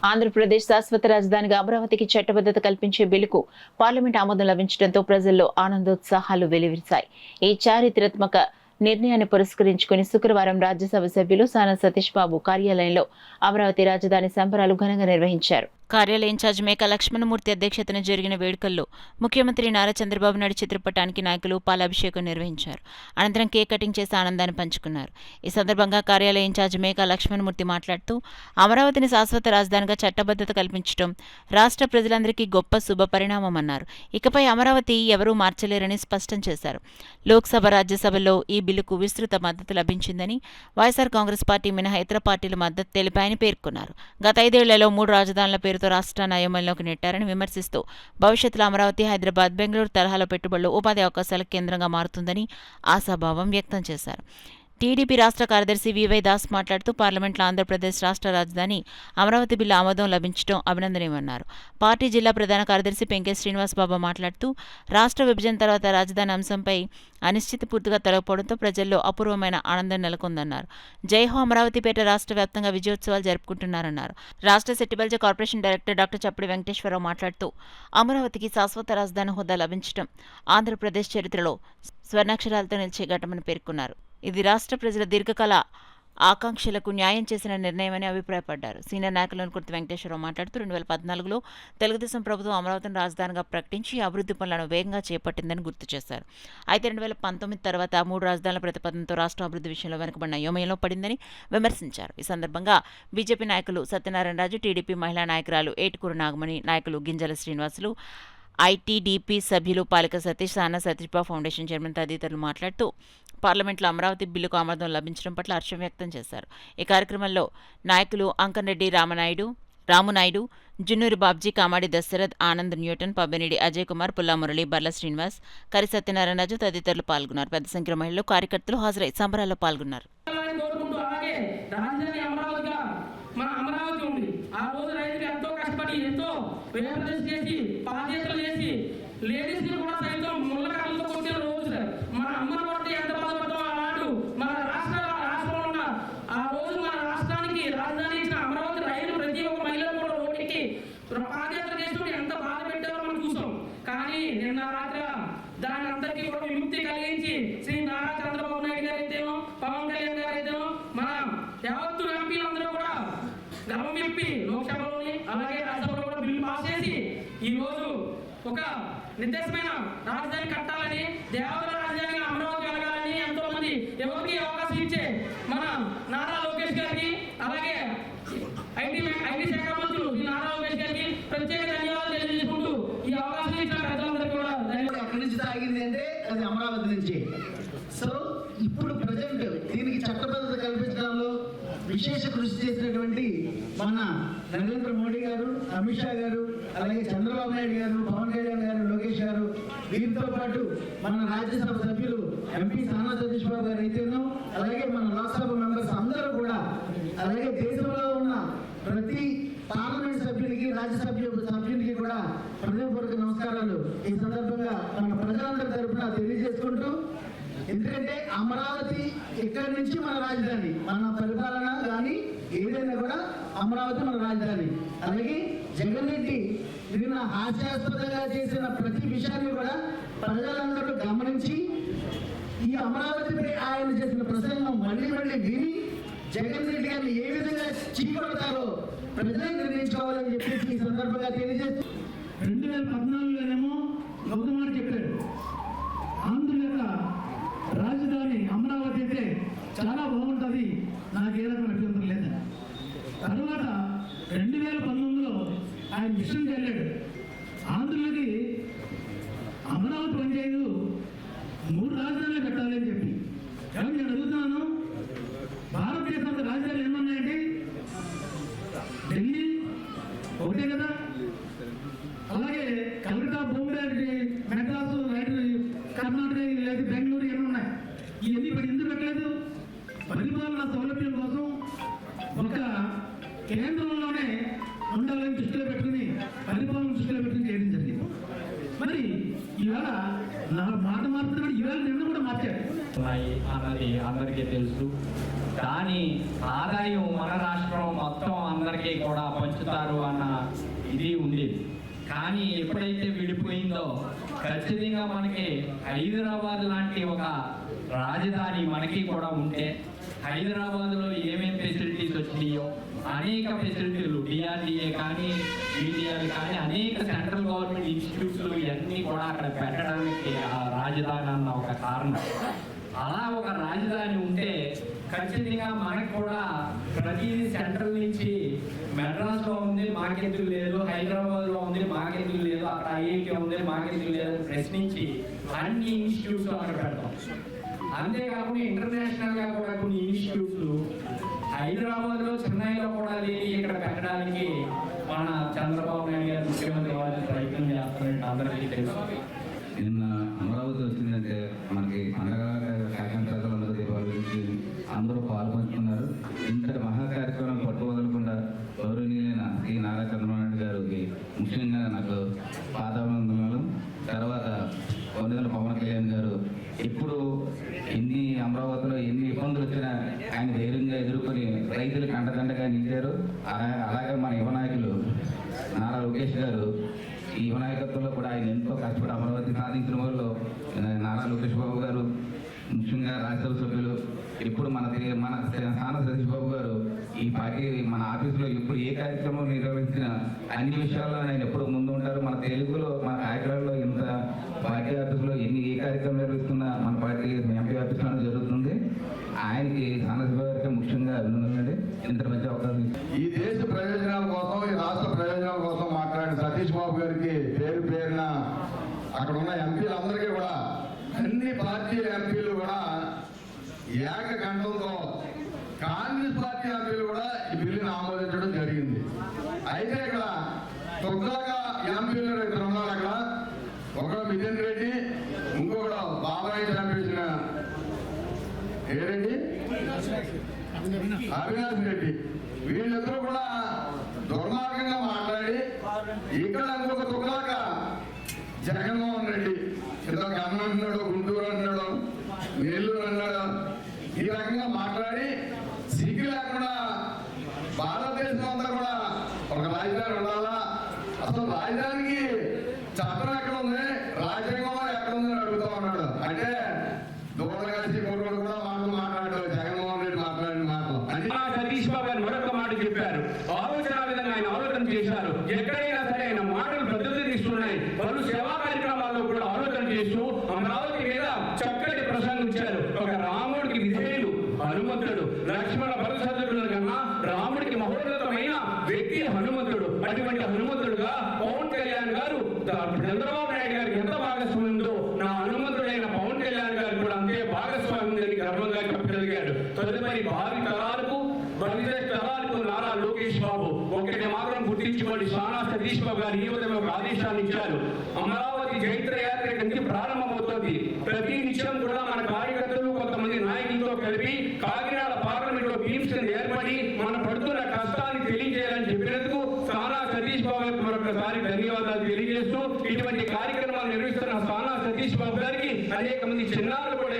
ఆంధ్రప్రదేశ్ శాశ్వత రాజధానిగా అమరావతికి చట్టబద్ధత కల్పించే బిల్లుకు పార్లమెంట్ ఆమోదం లభించడంతో ప్రజల్లో ఆనందోత్సాహాలు వెల్లివిరిశాయి. ఈ చారిత్రాత్మక నిర్ణయాన్ని పురస్కరించుకుని శుక్రవారం రాజ్యసభ సభ్యులు సానా సతీష్ బాబు కార్యాలయంలో అమరావతి రాజధాని సంబరాలు ఘనంగా నిర్వహించారు. కార్యాలయ ఇన్ఛార్జ్ మేకా లక్ష్మణమూర్తి అధ్యక్షతన జరిగిన వేడుకల్లో ముఖ్యమంత్రి నారా చంద్రబాబు నాయుడు చిత్రపటానికి నాయకులు పాలాభిషేకం నిర్వహించారు. అనంతరం కేక్ కటింగ్ చేసి ఆనందాన్ని పంచుకున్నారు. ఈ సందర్భంగా కార్యాలయ ఇన్ఛార్జ్ మేకా లక్ష్మణమూర్తి మాట్లాడుతూ అమరావతిని శాశ్వత రాజధానిగా చట్టబద్ధత కల్పించడం రాష్ట్ర ప్రజలందరికీ గొప్ప శుభ పరిణామమన్నారు. ఇకపై అమరావతి ఎవరూ మార్చలేరని స్పష్టం చేశారు. లోక్సభ రాజ్యసభలో ఈ బిల్లుకు విస్తృత మద్దతు లభించిందని, వైఎస్ఆర్ కాంగ్రెస్ పార్టీ మినహా ఇతర పార్టీలు మద్దతు తెలిపాయని పేర్కొన్నారు. గత 5 ఏళ్లలో 3 రాజధానుల పేరుతో రాష్ట్రాన్ని అయోమయంలోకి నెట్టారని విమర్శిస్తూ భవిష్యత్తులో అమరావతి, హైదరాబాద్, బెంగళూరు తరహాలో పెట్టుబడులు, ఉపాధి అవకాశాలకు కేంద్రంగా మారుతుందని ఆశాభావం వ్యక్తం చేశారు. టీడీపీ రాష్ట్ర కార్యదర్శి వివై దాస్ మాట్లాడుతూ పార్లమెంట్లో ఆంధ్రప్రదేశ్ రాష్ట్ర రాజధాని అమరావతి బిల్లు ఆమోదం లభించడం అభినందనీయమన్నారు. పార్టీ జిల్లా ప్రధాన కార్యదర్శి పెంకే శ్రీనివాస్ బాబు మాట్లాడుతూ రాష్ట్ర విభజన తర్వాత రాజధాని అంశంపై అనిశ్చితి పూర్తిగా తొలగిపోవడంతో ప్రజల్లో అపూర్వమైన ఆనందం నెలకొందన్నారు. జైహో అమరావతిపేట రాష్ట్ర వ్యాప్తంగా విజయోత్సవాలు జరుపుకుంటున్నారన్నారు. రాష్ట్ర Settibalija corporation director doctor చప్పడి Venkateswararao మాట్లాడుతూ అమరావతికి శాశ్వత రాజధాని హోదా లభించడం ఆంధ్రప్రదేశ్ చరిత్రలో స్వర్ణాక్షరాలతో నిలిచే ఘట్టమని పేర్కొన్నారు. ఇది రాష్ట్ర ప్రజల దీర్ఘకాల ఆకాంక్షలకు న్యాయం చేసిన నిర్ణయమని అభిప్రాయపడ్డారు. సీనియర్ నాయకులను కుర్తి వెంకటేశ్వరరావు మాట్లాడుతూ 2014లో తెలుగుదేశం ప్రభుత్వం అమరావతిని రాజధానిగా ప్రకటించి అభివృద్ధి పనులను వేగంగా చేపట్టిందని గుర్తు చేశారు. అయితే 2019 తర్వాత 3 రాజధానుల ప్రతిపాదనతో రాష్ట్రం అభివృద్ధి విషయంలో వెనుకబడిన అయోమయంలో పడిందని విమర్శించారు. ఈ సందర్భంగా బీజేపీ నాయకులు సత్యనారాయణ రాజు, టీడీపీ మహిళా నాయకురాలు ఏటుకూరు నాగమణి, నాయకులు గింజల శ్రీనివాసులు, ఐటీడీపీ సభ్యులు పాలిక సతీష్, సానా సతీష్ బాబు ఫౌండేషన్ చైర్మన్ తదితరులు మాట్లాడుతూ పార్లమెంట్లో అమరావతి బిల్లుకు ఆమోదం లభించడం పట్ల హర్షం వ్యక్తం చేశారు. ఈ కార్యక్రమంలో నాయకులు అంకన్రెడ్డి రామునాయుడు, జున్నూరి బాబ్జీ, కామాడి దశరథ్, ఆనంద్ న్యూటన్, పబ్బెనిడి అజయ్ కుమార్, పుల్లా మురళి, బర్ల శ్రీనివాస్, కరి సత్యనారాయణ రాజు తదితరులు పాల్గొన్నారు. పెద్ద సంఖ్యలో మహిళలు, కార్యకర్తలు హాజరై సంబరాల్లో పాల్గొన్నారు. కానీ నిన్న రాత్రి దాని అందరికీ కూడా విముక్తి కలిగించి శ్రీ నారా చంద్రబాబు నాయుడు గారు అయితేనో, పవన్ కళ్యాణ్ గారు అయితేనో, మన యావత్తు ఎంపీలందరూ కూడా గర్వం విప్పి లోక్సభలోని అలాగే రాజ్యసభలో కూడా బిల్లు పాస్ చేసి ఈ రోజు ఒక నిర్దేశమైన రాజధాని కట్టాలని, దేవతల రాజధానిగా అమరావతి వెలగాలని ఎంతో మంది ఎవరికి అవకాశం ఇచ్చే మన నారా లోకేష్ గారికి, అలాగే ఐటీ శాఖ మంత్రులు శ్రీ నారా లోకేష్ గారికి ప్రత్యేక ధన్యవాదాలు తెలియజేసుకుంటూ ఈ అవకాశం ఇచ్చిన పెద్దలందరికీ కూడా ఎక్కడి నుంచి తాగింది అంటే అది అమరావతి నుంచి. సో ఇప్పుడు ప్రజెంట్ దీనికి చట్టబద్ధత కల్పించడంలో విశేష కృషి చేసినటువంటి మన నరేంద్ర మోడీ గారు, అమిత్ షా గారు, అలాగే చంద్రబాబు నాయుడు గారు, పవన్ కళ్యాణ్ గారు, లోకేష్ గారు, వీరితో పాటు మన రాజ్యసభ సభ్యులు ఎంపీ సానా సతీష్ బాబు గారు అయితేనో, అలాగే మన లోక్సభ మెంబర్స్ అందరూ కూడా, అలాగే దేశంలో ఉన్న ప్రతి పార్లమెంట్ సభ్యునికి, సభ్యునికి కూడా హృదయపూర్వక నమస్కారాలు ఈ సందర్భంగా మన ప్రజలందరి తరఫున తెలియజేసుకుంటూ, ఎందుకంటే అమరావతి ఇక్కడి నుంచి మన రాజధాని, మన పరిపాలన కానీ ఏదైనా కూడా అమరావతి మన రాజధాని. అలాగే జగన్ రెడ్డి నిన్న హాస్యాస్పదంగా చేసిన ప్రతి విషయాన్ని కూడా ప్రజలందరూ గమనించి ఈ అమరావతిపై ఆయన చేసిన ప్రసంగం మళ్ళీ విని జగన్ రెడ్డి గారిని ఏ విధంగా చీకొడతారో ప్రజలే నిర్ణయించుకోవాలని చెప్పేసి ఈ సందర్భంగా తెలియజేస్తూ 2014లోనేమో ఒక మాట చెప్పారు, ఆంధ్ర యొక్క రాజధాని అమరావతి అయితే చాలా బాగుంటుంది, నాకు ఏ రకం అభ్యంతరం లేదు. తర్వాత 2019లో ఆయన మిషన్ వెళ్ళాడు, ఆంధ్రులకి అమరావతి పనిచేయదు, 3 రాజధానులు పెట్టాలి అని చెప్పి. కానీ నేను అడుగుతున్నాను, భారతదేశంలో రాజధానులు ఏమన్నాయంటే ఢిల్లీ ఒకటే కదా, అలాగే కలకత్తా, బొంబాయి, మెడ్రాసు, కర్ణాటక, లేదా బెంగళూరు ఏమి ఉన్నాయి. ఇవన్నీ ఇప్పుడు ఎందుకు పెట్టలేదు? పరిపాలన సౌలభ్యం కోసం ఒక కేంద్రంలోనే ఉండాలని దృష్టిలో పెట్టుకుని, పరిపాలన దృష్టిలో పెట్టుకుని చేయడం జరిగింది. మరి ఇవాళ నా మాట మారుతున్నాడు, ఇవాళ నిన్న కూడా మార్చారు అన్నది అందరికీ తెలుసు. కానీ ఆదాయం మన రాష్ట్రం మొత్తం అందరికీ కూడా పంచుతారు అన్న ఇది ఉండేది. కానీ ఎప్పుడైతే విడిపోయిందో ఖచ్చితంగా మనకి హైదరాబాద్ లాంటి ఒక రాజధాని మనకి కూడా ఉంటే హైదరాబాద్లో ఏమేమి ఫెసిలిటీస్ వచ్చినాయో అనేక ఫెసిలిటీలు డిఆర్డిఏ కానీ బీటీఆర్ కానీ అనేక సెంట్రల్ గవర్నమెంట్ ఇన్స్టిట్యూట్స్లు ఇవన్నీ కూడా అక్కడ పెట్టడానికి ఆ రాజధాని అన్న ఒక కారణం. అలా ఒక రాజధాని ఉంటే ఖచ్చితంగా మనకు కూడా ప్రతిదీ సెంట్రల్ నుంచి మెడ్రాస్లో ఉంది మాకెందుకు లేదు, హైదరాబాద్లో ఉంది మాకెందుకు లేదు, అక్కడ ఐఐటి ఉంది మాకెందుకు లేదు ప్రశ్నించి అన్ని ఇన్స్టిట్యూట్స్ అక్కడ పెడతాం. అంతేకాకుండా ఇంటర్నేషనల్గా కూడా కొన్ని ఇన్స్టిట్యూట్స్ హైదరాబాద్లో చెన్నైలో కూడా లేని ఇక్కడ పెట్టడానికి మన చంద్రబాబు నాయుడు గారు ముఖ్యమంత్రి వారు ప్రయత్నం చేస్తున్నట్టు అందరికీ తెలుసు. నిన్న అమరావతి వచ్చిందంటే మనకి పండగ కాకినాడ ప్రజలందరూ దీపావళి గురించి అందరూ పాల్పంచుకున్నారు. ఇంతటి మహా కార్యక్రమం పట్టు వదలకుండా గౌరవనీయులైన శ్రీ నారా చంద్రబాబు నాయుడు గారికి ముఖ్యంగా నాకు పాదాభివందనాలు. తర్వాత కొన్నిదల పవన్ కళ్యాణ్ గారు ఇప్పుడు అమరావతిలో ఎన్ని ఇబ్బందులు వచ్చినా ఆయన ధైర్యంగా ఎదుర్కొని రైతులకు అండదండగా నిలిచారు. అలాగే మన యువ నాయకులు నారా లోకేష్ గారు ఈ యువ నాయకత్వంలో కూడా ఆయన ఎంతో కష్టపడి అమరావతి సాధించిన వాళ్ళు నారా లోకేష్ బాబు గారు, ముఖ్యంగా రాజ్యసభ సభ్యులు, ఇప్పుడు మన స్థాన సతీష్ బాబు గారు ఈ పార్టీ మన ఆఫీసులో ఇప్పుడు ఏ కార్యక్రమం నిర్వహించిన అన్ని విషయాల్లో ఆయన ఎప్పుడు ముందు ఉంటారు. మన తెలుగులో మన కాకినాడలో ఇంత పార్టీ ఆఫీసులో ఏ కార్యక్రమం నిర్వహిస్తున్నా మన పార్టీ ఎంపీ ఆఫీసులో జరుగుతుంది. ఆయనకి స్థానసభ గారికి ముఖ్యంగా అభినందనలండి. ఇంత మంచి అవకాశం ఈ దేశ ప్రయోజనాల కోసం, ఈ రాష్ట్ర ప్రయోజనాల కోసం మాట్లాడిన సతీష్ బాబు గారికి పేరు పేరున అక్కడ ఉన్న ఎంపీలందరికీ కూడా అన్ని పార్టీల ఎంపీలు కూడా ఏకకంఠంతో కాంగ్రెస్ పార్టీ ఎంపీలు కూడా ఈ బిల్లుని ఆమోదించడం జరిగింది. అయితే ఇక్కడ తొక్కగా ఎంపీలు ఇద్దరు ఉన్నారు. అక్కడ ఒకడు మిథున్ రెడ్డి, ఇంకొకడు బాబాయ్ చంపేసిన ఏరెడ్డి అవినాష్ రెడ్డి, వీళ్ళిద్దరూ కూడా దుర్మార్గంగా మాట్లాడి ఇక్కడ ఇంకొక తొక్కలాక జగన్మోహన్ రెడ్డి ఏదో కన్న అంటున్నాడు, గుంటూరు అంటున్నాడు, నెల్లూరు అన్నాడు, ఈ రకంగా మాట్లాడి సిగ్గు లేకుండా భారతదేశం అంతా కూడా ఒక రాజధాని ఉండాలా, అసలు రాజధానికి చట్టం ఎక్కడ ఉంది, రాజ్యాంగం ఎక్కడ ఉంది అని అడుగుతా ఉన్నాడు. అంటే దూరం కలిసి కొడుకులు కూడా మాట్లాడాడు జగన్మోహన్ రెడ్డి మాట్లాడిన మాటలు. అంటే సతీష్ బాబు గారు మరొక మాట చెప్పారు. ఆలోచన విధంగా ఆయన ఆలోచన చేశారు. ఎక్కడైనా సరే ఆయన మాటలు పద్ధతి తీసుకున్నాయి. పలు సేవా కార్యక్రమాల్లో కూడా ఆలోచన చేస్తూ అమరావతి మీద చక్కటి ప్రసంగించారు. ఒక రాముడికి విధేయుడు హనుమంతుడు, లక్ష్మణ భరతశత్రుఘ్నుల కన్నా రాముడికి మహోన్నతమైన వ్యక్తి హనుమంతుడు. అటువంటి హనుమంతుడుగా పవన్ కళ్యాణ్ గారు చంద్రబాబు నాయుడు గారికి ఎంత భాగస్వామ్యం ఉందో నా హనుమంతుడైన పవన్ కళ్యాణ్ గారు కూడా అంతే భాగస్వామ్యం అని గర్వంగా చెప్పగలిగాడు. తదుపరి భావి తరాలకు భవిష్యత్ తరాలకు నారా లోకేష్ బాబు ఒకటి మాత్రం గుర్తించుకోండి. సానా సతీష్ బాబు గారు ఈ విధంగా ఒక ఆదేశాన్ని ఇచ్చారు. అమరావతి జైత్ర యాత్ర నుంచి ప్రారంభమవుతోంది. ప్రతి నిమిషం కూడా మన కార్యకర్తలు కొంతమంది నాయకులతో కలిపి కాకినాడ పార్లమెంట్ లో టీమ్స్ ఏర్పడి మన పడుతున్న కష్టాన్ని తెలియజేయాలని చెప్పినందుకు సానా సతీష్ బాబు గారికి మరొకసారి ధన్యవాదాలు తెలియజేస్తూ ఇటువంటి కార్యక్రమాలు నిర్వహిస్తున్న సానా సతీష్ బాబు గారికి అనేక మంది చిన్నారులు కూడా